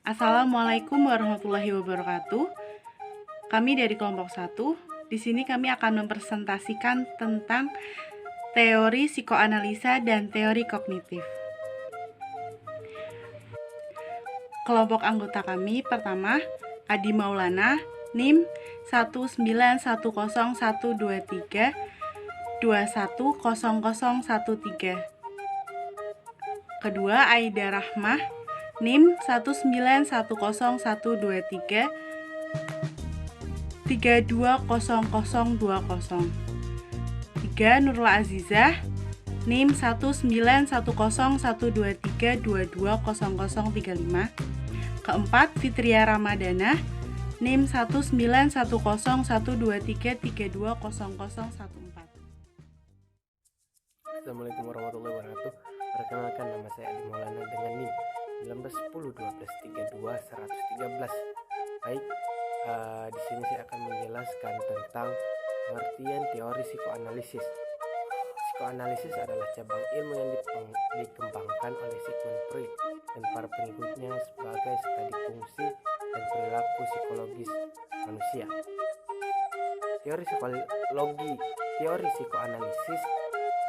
Assalamualaikum warahmatullahi wabarakatuh. Kami dari kelompok 1. Di sini kami akan mempresentasikan tentang teori psikoanalisa dan teori kognitif. Kelompok anggota kami pertama, Adi Maulana, NIM 1910123 210013. Kedua, Aida Rahmah, NIM 1910123 320020. 3. Nurula Azizah, NIM 1910123 220035. Keempat, Fitria Ramadana, NIM 1910123 320014. Assalamualaikum warahmatullahi wabarakatuh. Perkenalkan, nama saya Adi Maulana dengan NIM 1910123213. Baik, di sini saya akan menjelaskan tentang pengertian teori psikoanalisis. Psikoanalisis adalah cabang ilmu yang dikembangkan oleh Sigmund Freud dan para pengikutnya sebagai studi fungsi dan perilaku psikologis manusia. Teori psikoanalisis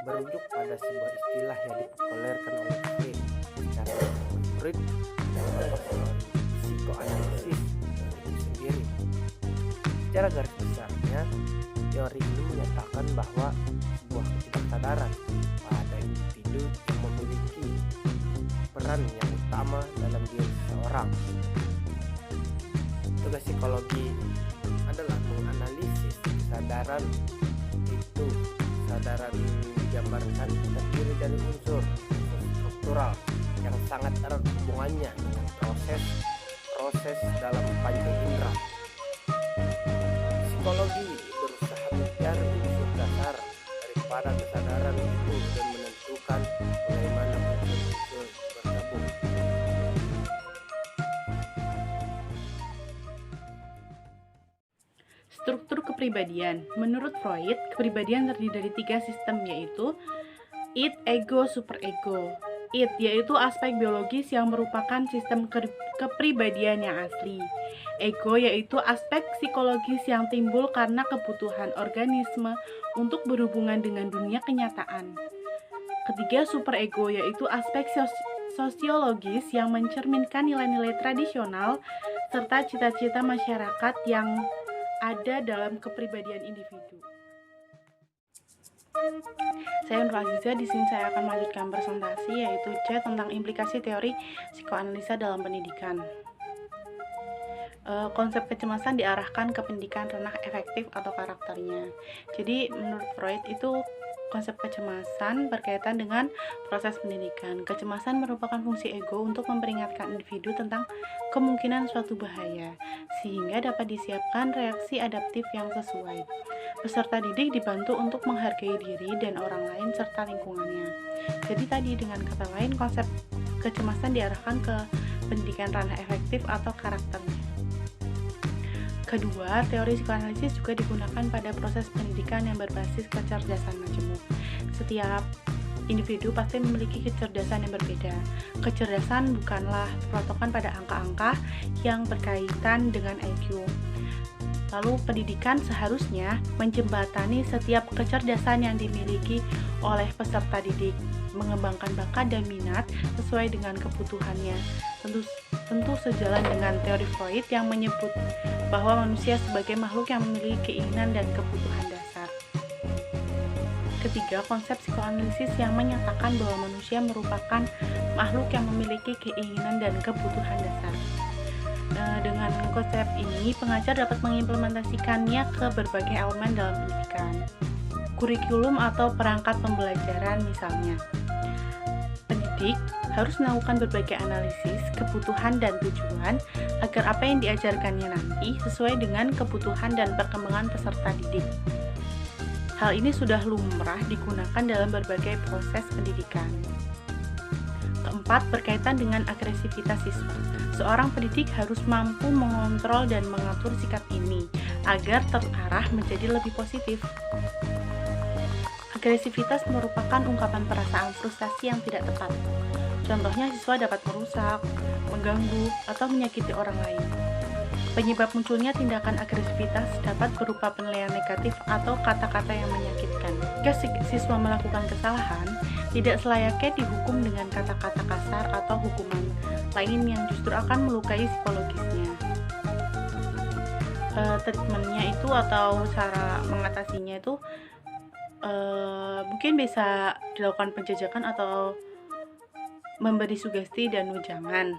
merujuk pada sebuah istilah yang dipopulerkan oleh Freud secara Freud dan psikoanalisis itu sendiri. Secara garis besarnya, teori ini menyatakan bahwa sebuah ketidaksadaran pada individu yang memiliki peran yang utama dalam diri seseorang. Tugas psikologi adalah menganalisis kesadaran itu. Kesadaran digambarkan terdiri dari unsur struktural yang sangat erat hubungannya dengan proses dalam panca indera. Psikologi berusaha mencari unsur dasar daripada kesadaran itu dan menentukan bagaimana unsur-unsur bergabung. Struktur kepribadian. Menurut Freud, kepribadian terdiri dari 3 sistem, yaitu id, ego, superego. Id yaitu aspek biologis yang merupakan sistem kepribadian yang asli. Ego yaitu aspek psikologis yang timbul karena kebutuhan organisme untuk berhubungan dengan dunia kenyataan. Ketiga, superego yaitu aspek sosiologis yang mencerminkan nilai-nilai tradisional serta cita-cita masyarakat yang ada dalam kepribadian individu. Saya Nurul Azizah. Di sini saya akan melanjutkan presentasi, yaitu C, tentang implikasi teori psikoanalisa dalam pendidikan. Konsep kecemasan diarahkan ke pendidikan ranah efektif atau karakternya. Jadi menurut Freud itu konsep kecemasan berkaitan dengan proses pendidikan. Kecemasan merupakan fungsi ego untuk memperingatkan individu tentang kemungkinan suatu bahaya, sehingga dapat disiapkan reaksi adaptif yang sesuai. Peserta didik dibantu untuk menghargai diri dan orang lain serta lingkungannya. Jadi tadi dengan kata lain, konsep kecemasan diarahkan ke pendidikan ranah efektif atau karakternya. Kedua, teori psikoanalisis juga digunakan pada proses pendidikan yang berbasis kecerdasan majemuk. Setiap individu pasti memiliki kecerdasan yang berbeda. Kecerdasan bukanlah patokan pada angka-angka yang berkaitan dengan IQ. Lalu pendidikan seharusnya menjembatani setiap kecerdasan yang dimiliki oleh peserta didik, mengembangkan bakat dan minat sesuai dengan kebutuhannya. Tentu sejalan dengan teori Freud yang menyebut bahwa manusia sebagai makhluk yang memiliki keinginan dan kebutuhan dasar. Ketiga, konsep psikoanalisis yang menyatakan bahwa manusia merupakan makhluk yang memiliki keinginan dan kebutuhan dasar. Dengan konsep ini, pengajar dapat mengimplementasikannya ke berbagai elemen dalam pendidikan. Kurikulum atau perangkat pembelajaran misalnya. Pendidik harus melakukan berbagai analisis, kebutuhan dan tujuan agar apa yang diajarkannya nanti sesuai dengan kebutuhan dan perkembangan peserta didik. Hal ini sudah lumrah digunakan dalam berbagai proses pendidikan. Keempat, berkaitan dengan agresivitas siswa. Seorang pendidik harus mampu mengontrol dan mengatur sikap ini agar terarah menjadi lebih positif. Agresivitas merupakan ungkapan perasaan frustasi yang tidak tepat. Contohnya, siswa dapat merusak, mengganggu, atau menyakiti orang lain. Penyebab munculnya tindakan agresivitas dapat berupa penilaian negatif atau kata-kata yang menyakitkan. Jika siswa melakukan kesalahan, tidak selayaknya dihukum dengan kata-kata kasar atau hukuman lain yang justru akan melukai psikologisnya. Treatmentnya itu atau cara mengatasinya itu mungkin bisa dilakukan penjajakan atau memberi sugesti dan wejangan.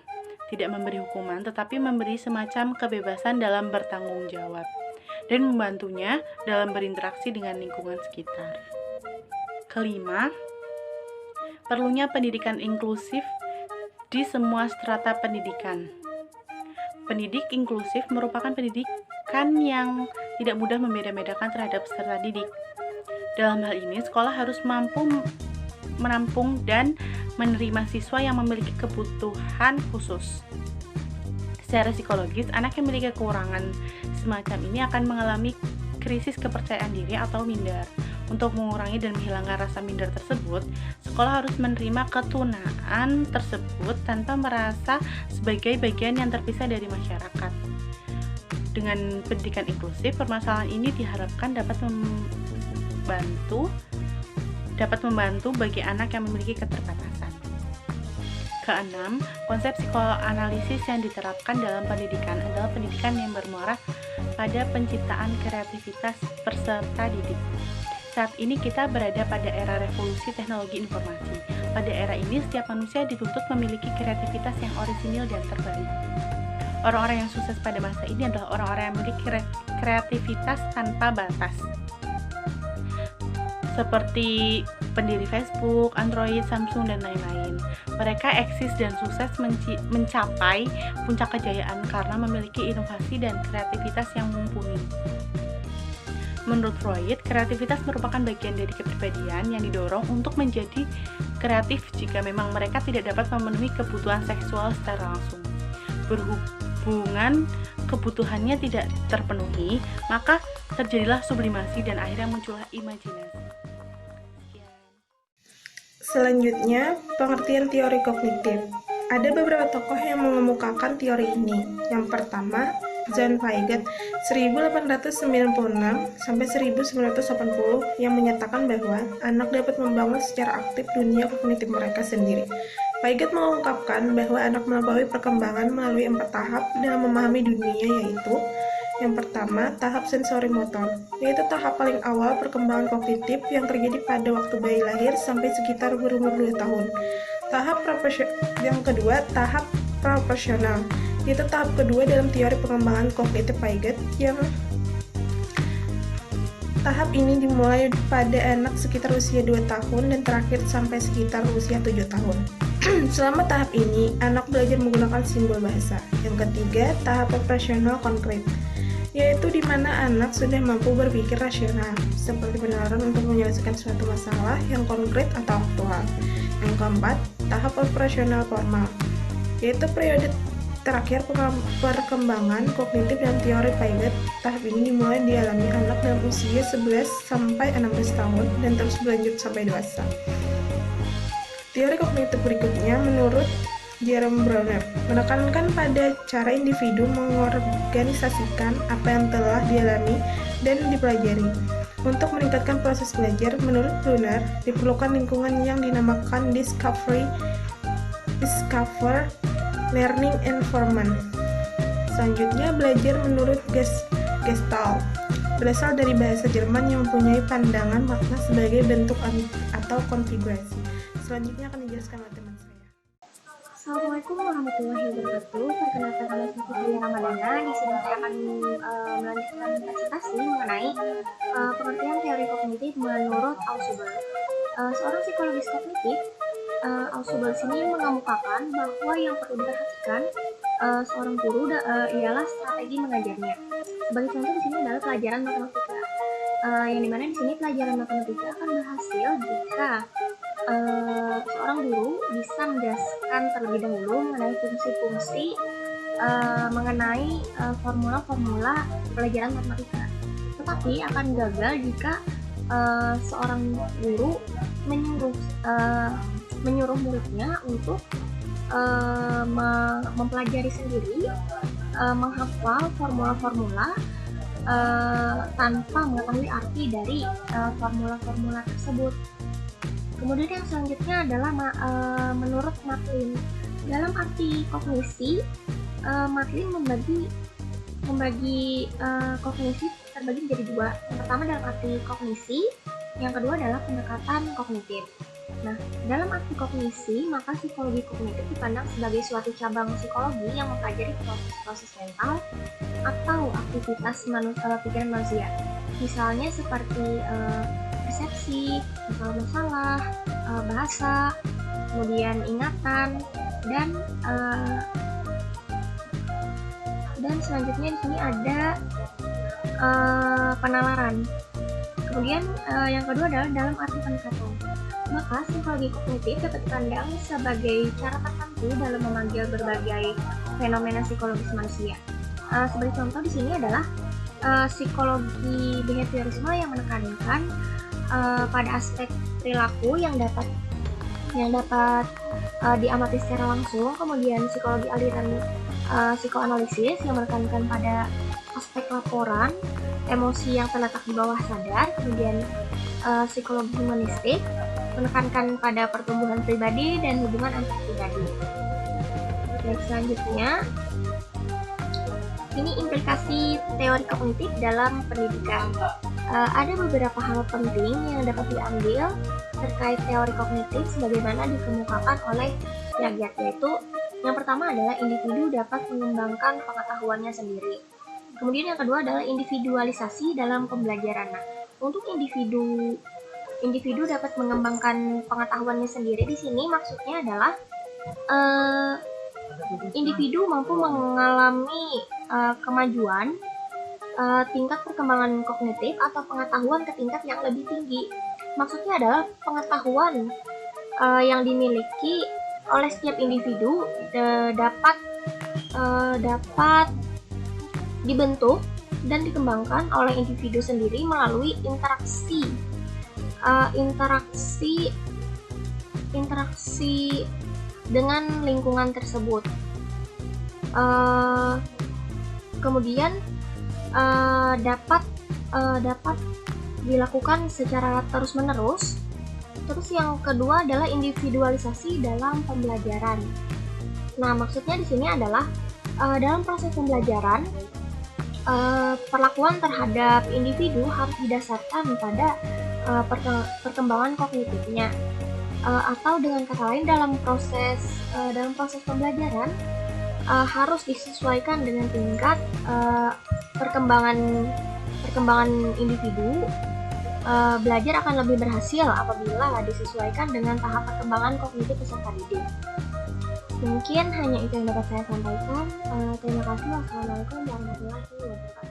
Tidak memberi hukuman, tetapi memberi semacam kebebasan dalam bertanggung jawab dan membantunya dalam berinteraksi dengan lingkungan sekitar. Kelima, perlunya pendidikan inklusif di semua strata pendidikan. Pendidik inklusif merupakan pendidikan yang tidak mudah membeda-bedakan terhadap peserta didik. Dalam hal ini, sekolah harus mampu menampung dan menerima siswa yang memiliki kebutuhan khusus. Secara psikologis, anak yang memiliki kekurangan semacam ini akan mengalami krisis kepercayaan diri atau minder. Untuk mengurangi dan menghilangkan rasa minder tersebut, sekolah harus menerima ketunaan tersebut tanpa merasa sebagai bagian yang terpisah dari masyarakat. Dengan pendidikan inklusif, permasalahan ini diharapkan dapat membantu bagi anak yang memiliki keterbatasan. Keenam, konsep psikoanalisis yang diterapkan dalam pendidikan adalah pendidikan yang bermuara pada penciptaan kreativitas peserta didik. Saat ini kita berada pada era revolusi teknologi informasi. Pada era ini, setiap manusia dituntut memiliki kreativitas yang orisinil dan terbaik. Orang-orang yang sukses pada masa ini adalah orang-orang yang memiliki kreativitas tanpa batas. Seperti pendiri Facebook, Android, Samsung, dan lain-lain. Mereka eksis dan sukses mencapai puncak kejayaan karena memiliki inovasi dan kreativitas yang mumpuni. Menurut Freud, kreativitas merupakan bagian dari kepribadian yang didorong untuk menjadi kreatif jika memang mereka tidak dapat memenuhi kebutuhan seksual secara langsung. Berhubungan kebutuhannya tidak terpenuhi, maka terjadilah sublimasi dan akhirnya muncullah imajinasi. Selanjutnya, pengertian teori kognitif. Ada beberapa tokoh yang mengemukakan teori ini. Yang pertama, John Piaget 1896-1980 yang menyatakan bahwa anak dapat membangun secara aktif dunia kognitif mereka sendiri. Piaget mengungkapkan bahwa anak melampaui perkembangan melalui 4 tahap dalam memahami dunia, yaitu yang pertama, tahap sensori motor, yaitu tahap paling awal perkembangan kognitif yang terjadi pada waktu bayi lahir sampai sekitar berumur 2 tahun. Yang kedua, tahap proporsional, yaitu tahap kedua dalam teori pengembangan kognitif Piaget, yang tahap ini dimulai pada anak sekitar usia 2 tahun dan terakhir sampai sekitar usia 7 tahun. Selama tahap ini, anak belajar menggunakan simbol bahasa. Yang ketiga, tahap operasional konkret, yaitu di mana anak sudah mampu berpikir rasional, seperti penalaran untuk menyelesaikan suatu masalah yang konkret atau aktual. Yang keempat, tahap operasional formal, yaitu periode terakhir perkembangan kognitif dan teori Piaget. Tahap ini dimulai dialami anak dalam usia 11 sampai 16 tahun dan terus berlanjut sampai dewasa. Teori kognitif berikutnya menurut Jerome Bruner menekankan pada cara individu mengorganisasikan apa yang telah dialami dan dipelajari. Untuk meningkatkan proses belajar, menurut Bruner, diperlukan lingkungan yang dinamakan discover, learning environment. Selanjutnya, belajar menurut Gestalt berasal dari bahasa Jerman yang mempunyai pandangan makna sebagai bentuk atau konfigurasi. Selanjutnya akan dijelaskan oleh teman saya. Assalamualaikum warahmatullahi wabarakatuh. Perkenalkan nama saya Fitri Ramadana. Di sini saya akan melanjutkan presentasi mengenai pengertian teori kognitif menurut Ausubel. Seorang psikologis kognitif, Ausubel sini mengemukakan bahwa yang perlu diperhatikan seorang guru ialah strategi mengajarnya. Sebagai contoh di sini adalah pelajaran matematika. Yang dimana di sini pelajaran matematika akan berhasil jika seorang guru bisa menjelaskan terlebih dahulu mengenai fungsi-fungsi mengenai formula-formula pelajaran matematika. Tetapi akan gagal jika seorang guru menyuruh muridnya untuk mempelajari sendiri, menghafal formula-formula tanpa mengetahui arti dari formula-formula tersebut. Kemudian yang selanjutnya adalah menurut Matlin. Dalam arti kognisi, Matlin membagi kognisi terbagi menjadi dua. Yang pertama dalam arti kognisi, yang kedua adalah pendekatan kognitif. Nah, dalam arti kognisi, maka psikologi kognitif dipandang sebagai suatu cabang psikologi yang mempelajari proses-proses mental atau aktivitas pikiran manusia. Misalnya seperti persepsi, masalah-masalah, bahasa, kemudian ingatan, dan selanjutnya di sini ada penalaran. Kemudian yang kedua adalah dalam arti pendekatan. Maka psikologi kognitif dapat dipandang sebagai cara tertentu dalam memanggil berbagai fenomena psikologis manusia. Sebagai contoh di sini adalah psikologi behaviorisme yang menekankan pada aspek perilaku yang dapat diamati secara langsung. Kemudian psikologi aliran psikoanalisis yang menekankan pada aspek laporan, emosi yang terletak di bawah sadar. Kemudian psikologi humanistik menekankan pada pertumbuhan pribadi dan hubungan antar pribadi. Dan selanjutnya, ini implikasi teori kognitif dalam pendidikan. Ada beberapa hal penting yang dapat diambil terkait teori kognitif sebagaimana dikemukakan oleh Piaget, yaitu yang pertama adalah individu dapat mengembangkan pengetahuannya sendiri. Kemudian yang kedua adalah individualisasi dalam pembelajaran. Nah, untuk individu dapat mengembangkan pengetahuannya sendiri, di sini maksudnya adalah individu mampu mengalami kemajuan tingkat perkembangan kognitif atau pengetahuan ke tingkat yang lebih tinggi. Maksudnya adalah pengetahuan yang dimiliki oleh setiap individu dapat dibentuk dan dikembangkan oleh individu sendiri melalui interaksi dengan lingkungan tersebut. Kemudian dapat dilakukan secara terus-menerus. Terus yang kedua adalah individualisasi dalam pembelajaran. Nah, maksudnya di sini adalah dalam proses pembelajaran perlakuan terhadap individu harus didasarkan pada perkembangan kognitifnya. Atau dengan kata lain dalam proses pembelajaran harus disesuaikan dengan tingkat perkembangan individu. Belajar akan lebih berhasil apabila disesuaikan dengan tahap perkembangan kognitif peserta didik. Mungkin hanya itu yang dapat saya sampaikan. Terima kasih. Wassalamualaikum warahmatullahi wabarakatuh.